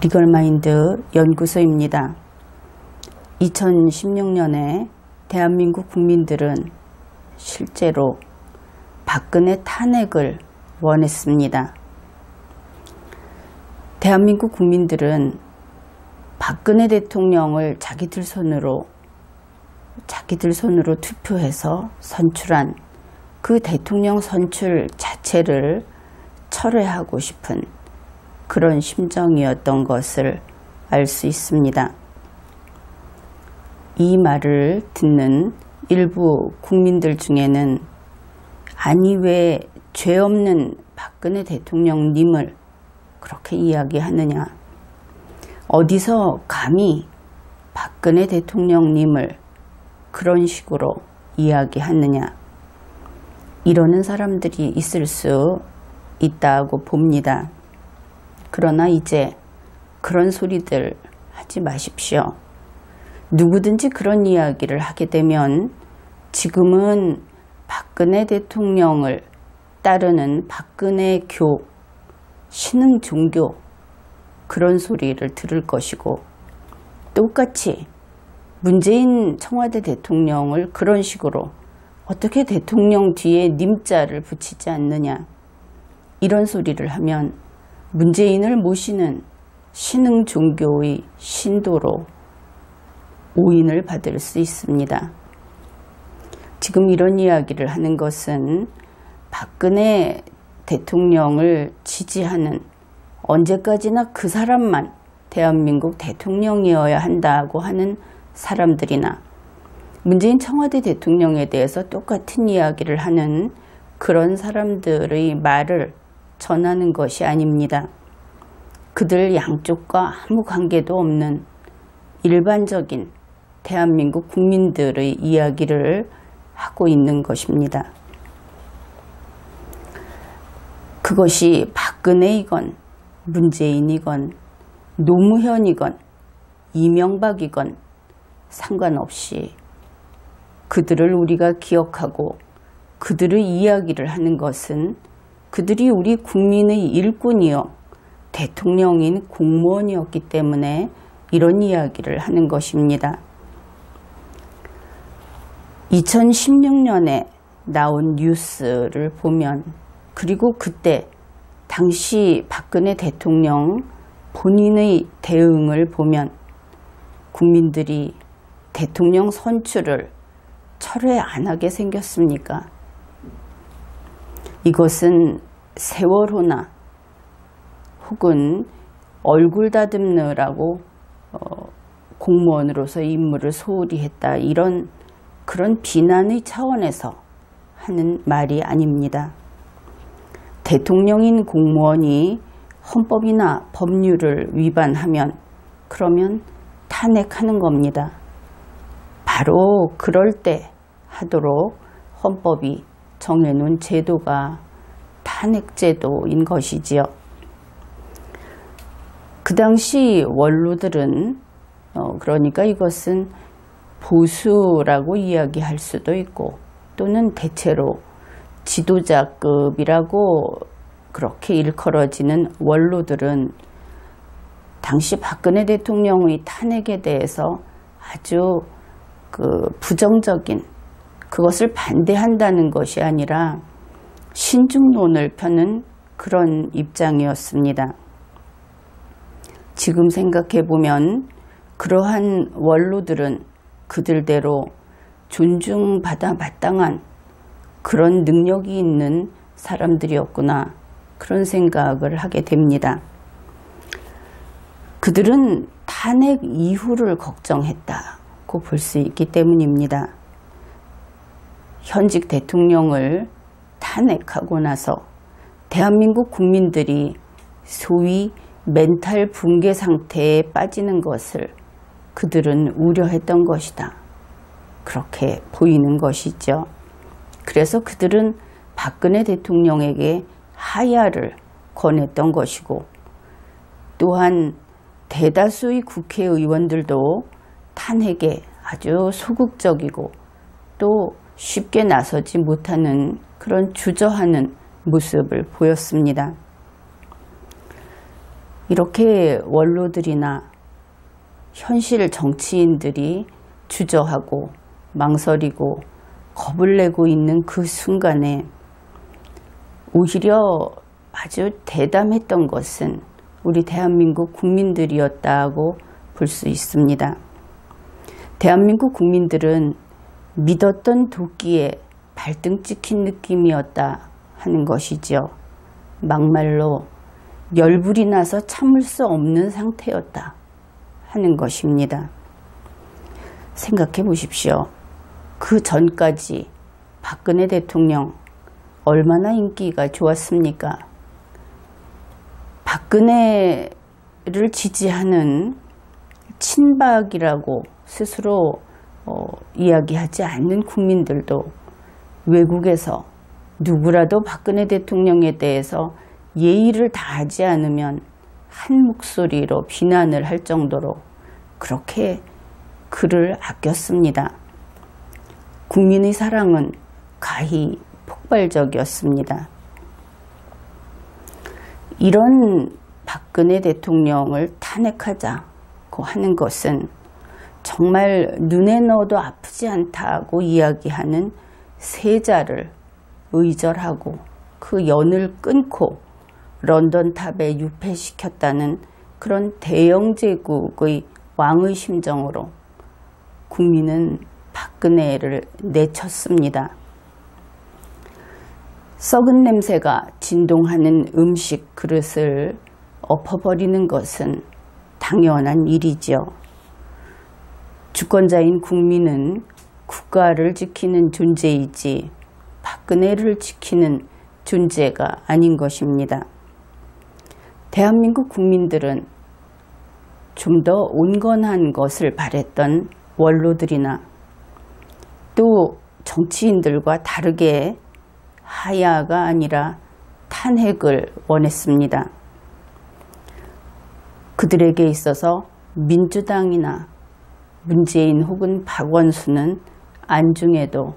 리걸마인드 연구소입니다. 2016년에 대한민국 국민들은 실제로 박근혜 탄핵을 원했습니다. 대한민국 국민들은 박근혜 대통령을 자기들 손으로 투표해서 선출한 그 대통령 선출 자체를 철회하고 싶은 그런 심정이었던 것을 알 수 있습니다. 이 말을 듣는 일부 국민들 중에는 아니 왜 죄 없는 박근혜 대통령님을 그렇게 이야기하느냐, 어디서 감히 박근혜 대통령님을 그런 식으로 이야기하느냐, 이러는 사람들이 있을 수 있다고 봅니다. 그러나 이제 그런 소리들 하지 마십시오. 누구든지 그런 이야기를 하게 되면 지금은 박근혜 대통령을 따르는 박근혜교, 신흥 종교, 그런 소리를 들을 것이고, 똑같이 문재인 청와대 대통령을 그런 식으로 어떻게 대통령 뒤에 님자를 붙이지 않느냐, 이런 소리를 하면 문재인을 모시는 신흥 종교의 신도로 오인을 받을 수 있습니다. 지금 이런 이야기를 하는 것은 박근혜 대통령을 지지하는, 언제까지나 그 사람만 대한민국 대통령이어야 한다고 하는 사람들이나 문재인 청와대 대통령에 대해서 똑같은 이야기를 하는 그런 사람들의 말을 전하는 것이 아닙니다. 그들 양쪽과 아무 관계도 없는 일반적인 대한민국 국민들의 이야기를 하고 있는 것입니다. 그것이 박근혜이건 문재인이건 노무현이건 이명박이건 상관없이 그들을 우리가 기억하고 그들의 이야기를 하는 것은 그들이 우리 국민의 일꾼이요 대통령인 공무원이었기 때문에 이런 이야기를 하는 것입니다. 2016년에 나온 뉴스를 보면, 그리고 그때 당시 박근혜 대통령 본인의 대응을 보면 국민들이 대통령 선출을 철회 안 하게 생겼습니까? 이것은 세월호나 혹은 얼굴 다듬느라고 공무원으로서 임무를 소홀히 했다, 이런 그런 비난의 차원에서 하는 말이 아닙니다. 대통령인 공무원이 헌법이나 법률을 위반하면 그러면 탄핵하는 겁니다. 바로 그럴 때 하도록 헌법이 정해놓은 제도가 탄핵제도인 것이지요. 그 당시 원로들은 그러니까 이것은 보수라고 이야기할 수도 있고, 또는 대체로 지도자급이라고 그렇게 일컬어지는 원로들은 당시 박근혜 대통령의 탄핵에 대해서 아주 부정적인, 그것을 반대한다는 것이 아니라 신중론을 펴는 그런 입장이었습니다. 지금 생각해 보면 그러한 원로들은 그들대로 존중받아 마땅한 그런 능력이 있는 사람들이었구나, 그런 생각을 하게 됩니다. 그들은 탄핵 이후를 걱정했다고 볼 수 있기 때문입니다. 현직 대통령을 탄핵하고 나서 대한민국 국민들이 소위 멘탈 붕괴 상태에 빠지는 것을 그들은 우려했던 것이다, 그렇게 보이는 것이죠. 그래서 그들은 박근혜 대통령에게 하야를 권했던 것이고, 또한 대다수의 국회의원들도 탄핵에 아주 소극적이고 또 쉽게 나서지 못하는 그런 주저하는 모습을 보였습니다. 이렇게 원로들이나 현실 정치인들이 주저하고 망설이고 겁을 내고 있는 그 순간에 오히려 아주 대담했던 것은 우리 대한민국 국민들이었다고 볼 수 있습니다. 대한민국 국민들은 믿었던 도끼에 발등 찍힌 느낌이었다 하는 것이죠. 막말로 열불이 나서 참을 수 없는 상태였다 하는 것입니다. 생각해 보십시오. 그 전까지 박근혜 대통령 얼마나 인기가 좋았습니까? 박근혜를 지지하는 친박이라고 스스로 이야기하지 않는 국민들도 외국에서 누구라도 박근혜 대통령에 대해서 예의를 다하지 않으면 한 목소리로 비난을 할 정도로 그렇게 그를 아꼈습니다. 국민의 사랑은 가히 폭발적이었습니다. 이런 박근혜 대통령을 탄핵하자고 하는 것은 정말 눈에 넣어도 아프지 않다고 이야기하는 세자를 의절하고 그 연을 끊고 런던탑에 유폐시켰다는 그런 대영 제국의 왕의 심정으로 국민은 박근혜를 내쳤습니다. 썩은 냄새가 진동하는 음식 그릇을 엎어버리는 것은 당연한 일이죠. 주권자인 국민은 국가를 지키는 존재이지 박근혜를 지키는 존재가 아닌 것입니다. 대한민국 국민들은 좀 더 온건한 것을 바랬던 원로들이나 또 정치인들과 다르게 하야가 아니라 탄핵을 원했습니다. 그들에게 있어서 민주당이나 문재인 혹은 박원순은 안중에도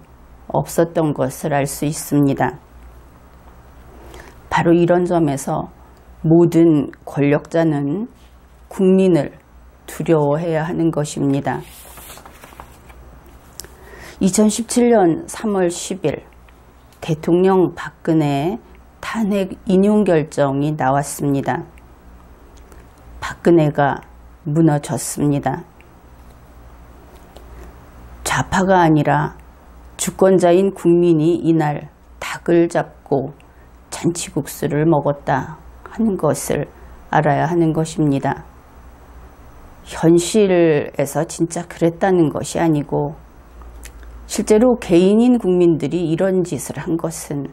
없었던 것을 알 수 있습니다. 바로 이런 점에서 모든 권력자는 국민을 두려워해야 하는 것입니다. 2017년 3월 10일 대통령 박근혜 탄핵 인용 결정이 나왔습니다. 박근혜가 무너졌습니다. 좌파가 아니라 주권자인 국민이 이날 닭을 잡고 잔치국수를 먹었다 하는 것을 알아야 하는 것입니다. 현실에서 진짜 그랬다는 것이 아니고 실제로 개인인 국민들이 이런 짓을 한 것은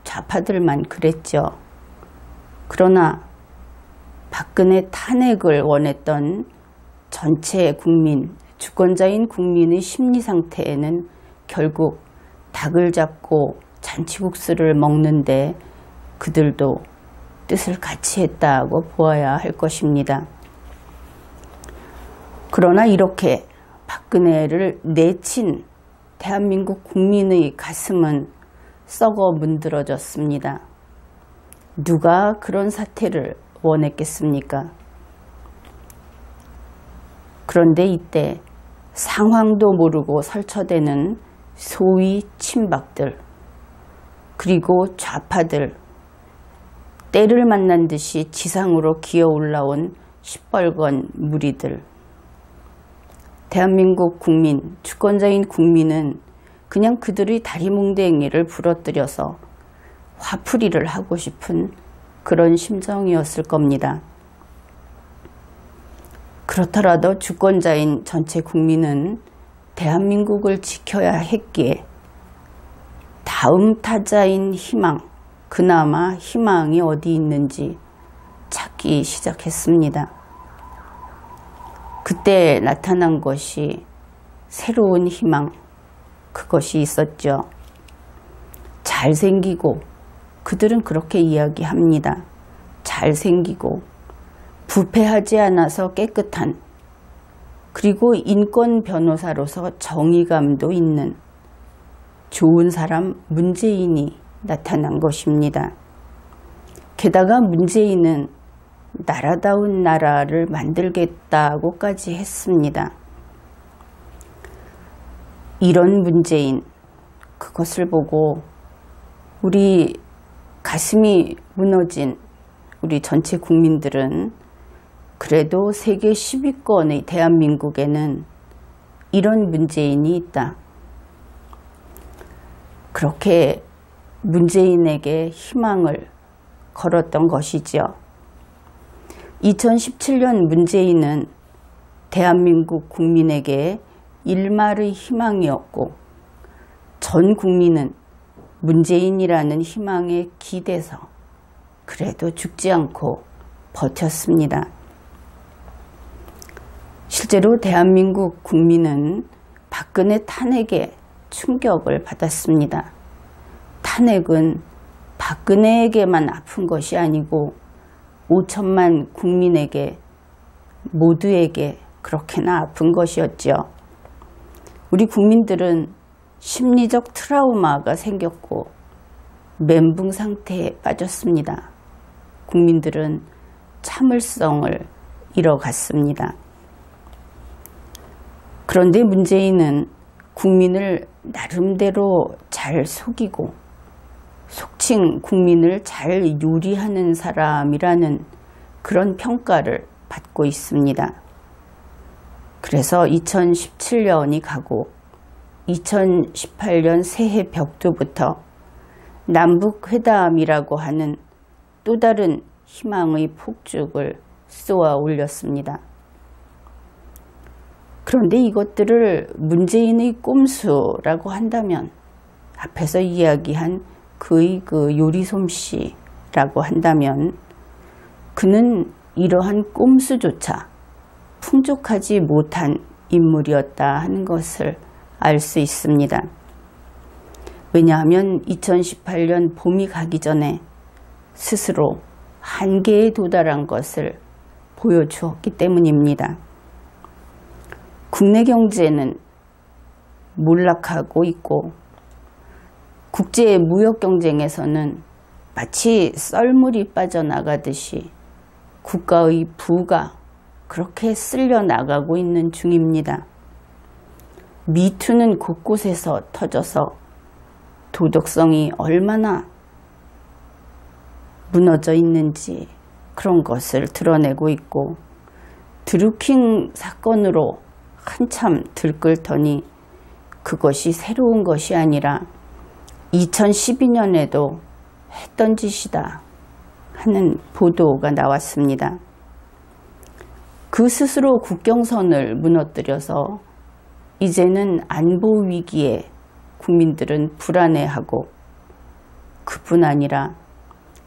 좌파들만 그랬죠. 그러나 박근혜 탄핵을 원했던 전체 국민, 주권자인 국민의 심리 상태에는 결국 닭을 잡고 잔치국수를 먹는데 그들도 뜻을 같이 했다고 보아야 할 것입니다. 그러나 이렇게 박근혜를 내친 대한민국 국민의 가슴은 썩어 문드러졌습니다. 누가 그런 사태를 원했겠습니까? 그런데 이때 상황도 모르고 설쳐대는 소위 친박들, 그리고 좌파들, 때를 만난 듯이 지상으로 기어 올라온 시뻘건 무리들, 대한민국 국민, 주권자인 국민은 그냥 그들의 다리뭉댕이를 부러뜨려서 화풀이를 하고 싶은 그런 심정이었을 겁니다. 그렇더라도 주권자인 전체 국민은 대한민국을 지켜야 했기에 다음 타자인 희망, 그나마 희망이 어디 있는지 찾기 시작했습니다. 그때 나타난 것이 새로운 희망, 그것이 있었죠. 잘생기고, 그들은 그렇게 이야기합니다. 잘생기고 부패하지 않아서 깨끗한, 그리고 인권 변호사로서 정의감도 있는 좋은 사람 문재인이 나타난 것입니다. 게다가 문재인은 나라다운 나라를 만들겠다고까지 했습니다. 이런 문재인, 그것을 보고 우리 가슴이 무너진 우리 전체 국민들은 그래도 세계 10위권의 대한민국에는 이런 문재인이 있다. 그렇게 문재인에게 희망을 걸었던 것이지요. 2017년 문재인은 대한민국 국민에게 일말의 희망이었고 전 국민은 문재인이라는 희망에 기대서 그래도 죽지 않고 버텼습니다. 실제로 대한민국 국민은 박근혜 탄핵에 충격을 받았습니다. 탄핵은 박근혜에게만 아픈 것이 아니고 5천만 국민에게 모두에게 그렇게나 아픈 것이었죠. 우리 국민들은 심리적 트라우마가 생겼고 멘붕 상태에 빠졌습니다. 국민들은 참을성을 잃어갔습니다. 그런데 문재인은 국민을 나름대로 잘 속이고 속칭 국민을 잘 요리하는 사람이라는 그런 평가를 받고 있습니다. 그래서 2017년이 가고 2018년 새해 벽두부터 남북회담이라고 하는 또 다른 희망의 폭죽을 쏘아 올렸습니다. 그런데 이것들을 문재인의 꼼수라고 한다면 앞에서 이야기한 그의 그 요리솜씨라고 한다면 그는 이러한 꼼수조차 풍족하지 못한 인물이었다 하는 것을 알 수 있습니다. 왜냐하면 2018년 봄이 가기 전에 스스로 한계에 도달한 것을 보여주었기 때문입니다. 국내 경제는 몰락하고 있고 국제 무역 경쟁에서는 마치 썰물이 빠져나가듯이 국가의 부가 그렇게 쓸려 나가고 있는 중입니다. 미투는 곳곳에서 터져서 도덕성이 얼마나 무너져 있는지 그런 것을 드러내고 있고 드루킹 사건으로 한참 들끓더니 그것이 새로운 것이 아니라 2012년에도 했던 짓이다 하는 보도가 나왔습니다. 그 스스로 국경선을 무너뜨려서 이제는 안보 위기에 국민들은 불안해하고 그뿐 아니라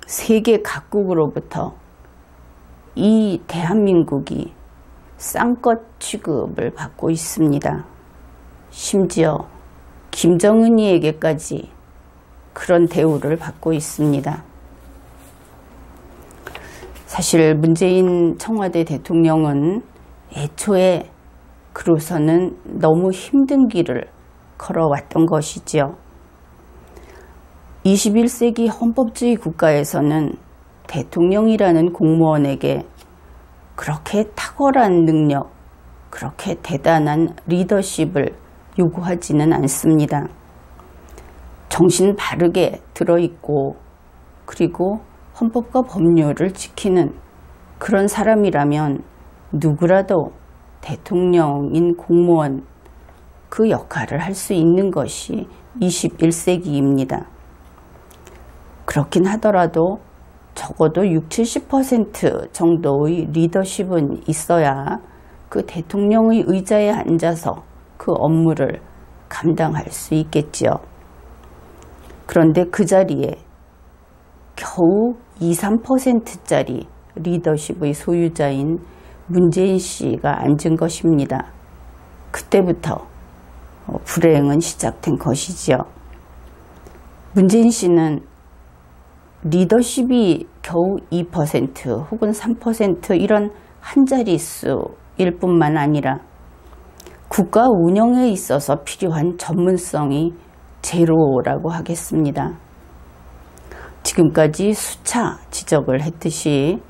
세계 각국으로부터 이 대한민국이 쌍껏 취급을 받고 있습니다. 심지어 김정은이에게까지 그런 대우를 받고 있습니다. 사실 문재인 청와대 대통령은 애초에 그로서는 너무 힘든 길을 걸어왔던 것이지요. 21세기 헌법주의 국가에서는 대통령이라는 공무원에게 그렇게 탁월한 능력, 그렇게 대단한 리더십을 요구하지는 않습니다. 정신 바르게 들어있고 그리고 헌법과 법률을 지키는 그런 사람이라면 누구라도 대통령인 공무원 그 역할을 할 수 있는 것이 21세기입니다. 그렇긴 하더라도 적어도 60-70% 정도의 리더십은 있어야 그 대통령의 의자에 앉아서 그 업무를 감당할 수 있겠지요. 그런데 그 자리에 겨우 2-3%짜리 리더십의 소유자인 문재인 씨가 앉은 것입니다. 그때부터 불행은 시작된 것이지요. 문재인 씨는 리더십이 겨우 2% 혹은 3% 이런 한 자릿수일 뿐만 아니라 국가 운영에 있어서 필요한 전문성이 제로라고 하겠습니다. 지금까지 수차 지적을 했듯이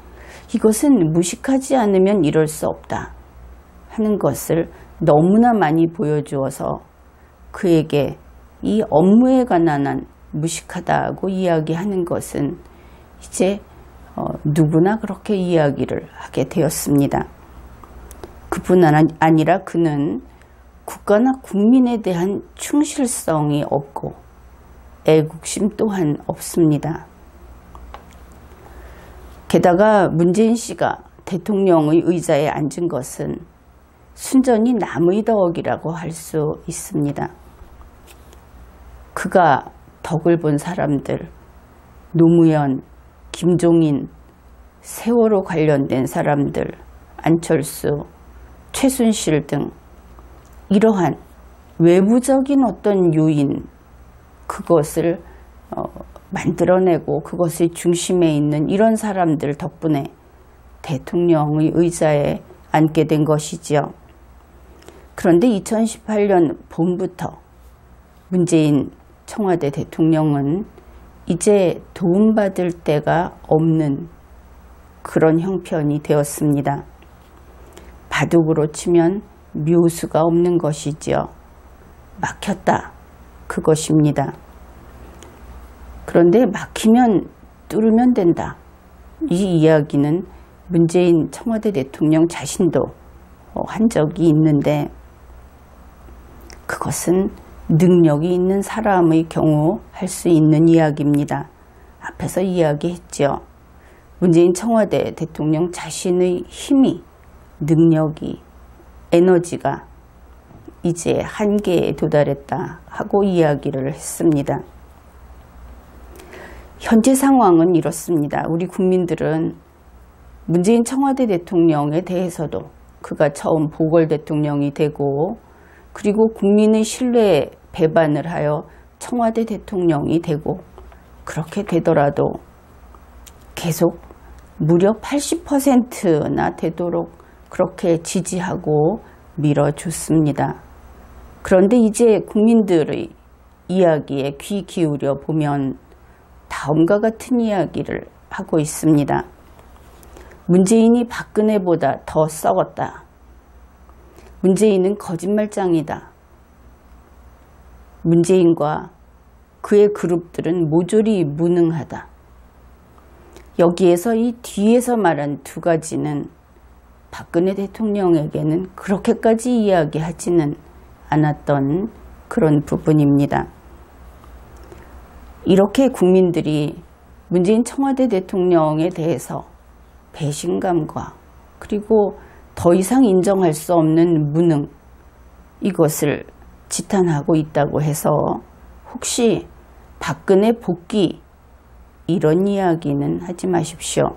이것은 무식하지 않으면 이럴 수 없다 하는 것을 너무나 많이 보여주어서 그에게 이 업무에 관한 한 무식하다고 이야기하는 것은 이제 누구나 그렇게 이야기를 하게 되었습니다. 그뿐 아니라 그는 국가나 국민에 대한 충실성이 없고 애국심 또한 없습니다. 게다가 문재인 씨가 대통령의 의자에 앉은 것은 순전히 남의 덕이라고 할 수 있습니다. 그가 덕을 본 사람들, 노무현, 김종인, 세월호 관련된 사람들, 안철수, 최순실 등 이러한 외부적인 어떤 요인, 그것을 만들어내고 그것의 중심에 있는 이런 사람들 덕분에 대통령의 의자에 앉게 된 것이지요. 그런데 2018년 봄부터 문재인 청와대 대통령은 이제 도움받을 데가 없는 그런 형편이 되었습니다. 바둑으로 치면 묘수가 없는 것이지요. 막혔다, 그것입니다. 그런데 막히면 뚫으면 된다. 이 이야기는 문재인 청와대 대통령 자신도 한 적이 있는데 그것은 능력이 있는 사람의 경우 할 수 있는 이야기입니다. 앞에서 이야기했죠. 문재인 청와대 대통령 자신의 힘이, 능력이, 에너지가 이제 한계에 도달했다 하고 이야기를 했습니다. 현재 상황은 이렇습니다. 우리 국민들은 문재인 청와대 대통령에 대해서도 그가 처음 보궐 대통령이 되고 그리고 국민의 신뢰에 배반을 하여 청와대 대통령이 되고 그렇게 되더라도 계속 무려 80%나 되도록 그렇게 지지하고 밀어줬습니다. 그런데 이제 국민들의 이야기에 귀 기울여 보면 다음과 같은 이야기를 하고 있습니다. 문재인이 박근혜보다 더 썩었다. 문재인은 거짓말장이다. 문재인과 그의 그룹들은 모조리 무능하다. 여기에서 이 뒤에서 말한 두 가지는 박근혜 대통령에게는 그렇게까지 이야기하지는 않았던 그런 부분입니다. 이렇게 국민들이 문재인 청와대 대통령에 대해서 배신감과 그리고 더 이상 인정할 수 없는 무능, 이것을 지탄하고 있다고 해서 혹시 박근혜 복귀 이런 이야기는 하지 마십시오.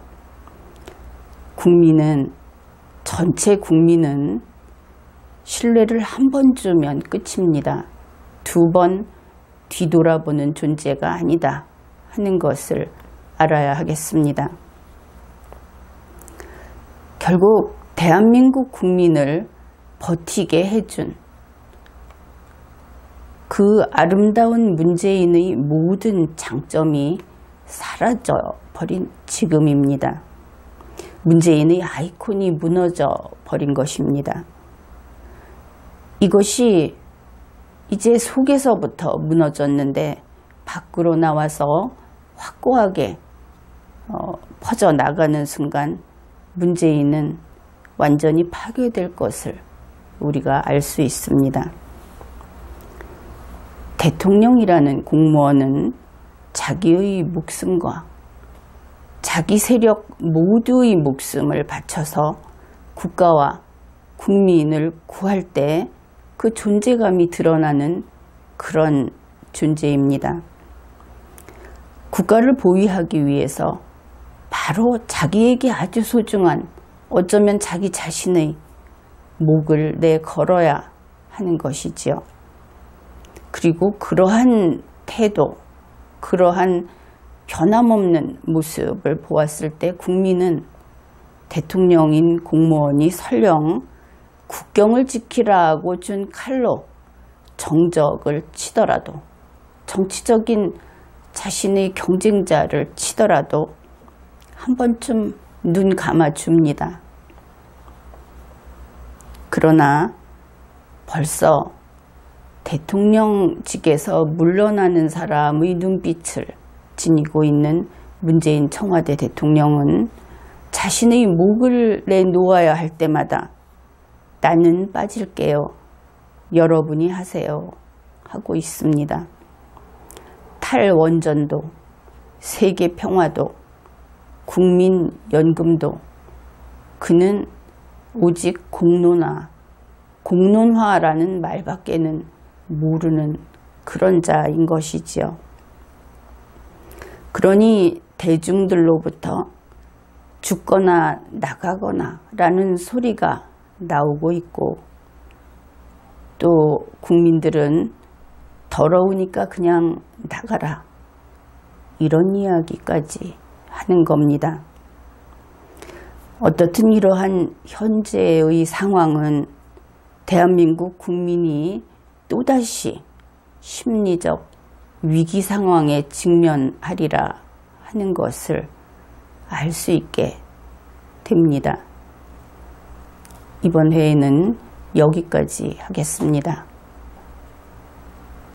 전체 국민은 신뢰를 한 번 주면 끝입니다. 두 번 뒤돌아보는 존재가 아니다 하는 것을 알아야 하겠습니다. 결국 대한민국 국민을 버티게 해준 그 아름다운 문재인의 모든 장점이 사라져버린 지금입니다. 문재인의 아이콘이 무너져 버린 것입니다. 이것이 이제 속에서부터 무너졌는데 밖으로 나와서 확고하게 퍼져나가는 순간 문재인은 완전히 파괴될 것을 우리가 알 수 있습니다. 대통령이라는 공무원은 자기의 목숨과 자기 세력 모두의 목숨을 바쳐서 국가와 국민을 구할 때 그 존재감이 드러나는 그런 존재입니다. 국가를 보위하기 위해서 바로 자기에게 아주 소중한, 어쩌면 자기 자신의 목을 내걸어야 하는 것이지요. 그리고 그러한 태도, 그러한 변함없는 모습을 보았을 때 국민은 대통령인 공무원이 설령 국경을 지키라고 준 칼로 정적을 치더라도, 정치적인 자신의 경쟁자를 치더라도 한 번쯤 눈 감아줍니다. 그러나 벌써 대통령직에서 물러나는 사람의 눈빛을 지니고 있는 문재인 청와대 대통령은 자신의 목을 내놓아야 할 때마다 나는 빠질게요. 여러분이 하세요. 하고 있습니다. 탈원전도, 세계평화도, 국민연금도 그는 오직 공론화라는 말밖에는 모르는 그런 자인 것이지요. 그러니 대중들로부터 죽거나 나가거나 라는 소리가 나오고 있고 또 국민들은 더러우니까 그냥 나가라 이런 이야기까지 하는 겁니다. 어떻든 이러한 현재의 상황은 대한민국 국민이 또다시 심리적 위기 상황에 직면하리라 하는 것을 알 수 있게 됩니다. 이번 회에는 여기까지 하겠습니다.